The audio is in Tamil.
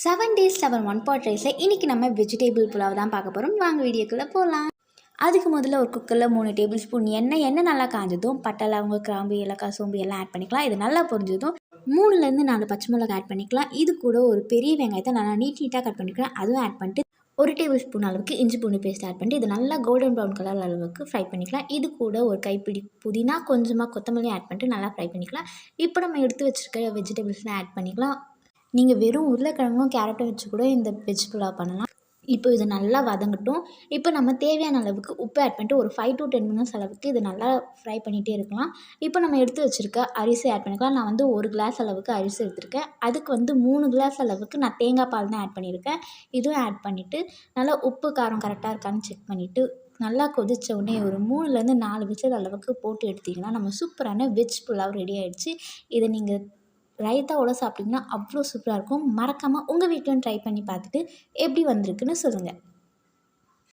7 days 7 ஒன் பாட் ரைஸில் இன்றைக்கி நம்ம வெஜிடேபிள் புலாவ் தான் பார்க்க போகிறோம். வாங்க வீடியோக்குள்ளே போகலாம். அதுக்கு முதல்ல ஒரு குக்கரில் 3 டேபிள் ஸ்பூன் எண்ணெய் நல்லா காஞ்சதும் பட்டை, லவங்க, கிராம்பு, ஏலக்காய், சோம்பு எல்லாம் ஆட் பண்ணிக்கலாம். இது நல்லா பொரிஞ்சதும் 3லேருந்து 4 பச்சை மிளகாய் ஆட் பண்ணிக்கலாம். இது கூட ஒரு பெரிய வெங்காயத்தை நல்லா நீட்டாக கட் பண்ணிக்கலாம். அதுவும் ஆட் பண்ணிட்டு 1 டேபிள் ஸ்பூன் அளவுக்கு இஞ்சி பூண்டு பேஸ்ட் ஆட் பண்ணிட்டு இது நல்லா கோல்டன் ப்ரௌன் கலர் அளவுக்கு ஃப்ரை பண்ணிக்கலாம். இது கூட ஒரு கைப்பிடி புதினா, கொஞ்சமாக கொத்தமல்லி ஆட் பண்ணிட்டு நல்லா ஃப்ரை பண்ணிக்கலாம். இப்போ நம்ம எடுத்து வச்சுருக்க வெஜிடபிள்ஸ்லாம் ஆட் பண்ணிக்கலாம். நீங்கள் வெறும் உருளைக்கிழங்கும் கேரட்டும் வச்சு கூட இந்த வெஜ் புலாவ் பண்ணலாம். இப்போ இது நல்லா வதங்கட்டும். இப்போ நம்ம தேவையான அளவுக்கு உப்பு ஆட் பண்ணிட்டு ஒரு 5 to 10 மினிட்ஸ் அளவுக்கு இது நல்லா ஃப்ரை பண்ணிகிட்டே இருக்கலாம். இப்போ நம்ம எடுத்து வச்சுருக்க அரிசி ஆட் பண்ணிக்கலாம். நான் 1 கிளாஸ் அளவுக்கு அரிசி எடுத்திருக்கேன். அதுக்கு 3 கிளாஸ் அளவுக்கு நான் தேங்காய் பால் தான் ஆட் பண்ணியிருக்கேன். இதுவும் ஆட் பண்ணிவிட்டு நல்லா உப்பு காரம் கரெக்டாக இருக்கான்னு செக் பண்ணிவிட்டு நல்லா கொதித்த உடனே ஒரு 3லேருந்து 4 விசில் அளவுக்கு போட்டு எடுத்திங்கன்னா நம்ம சூப்பரான வெஜ் புலாவ் ரெடி ஆகிடுச்சு. இதை நீங்கள் ரைத்தாவோட சாப்பிட்டிங்கன்னா அவ்வளோ சூப்பராக இருக்கும். மறக்காமல் உங்கள் வீட்டிலும் ட்ரை பண்ணி பார்த்துட்டு எப்படி வந்திருக்குன்னு சொல்லுங்கள்.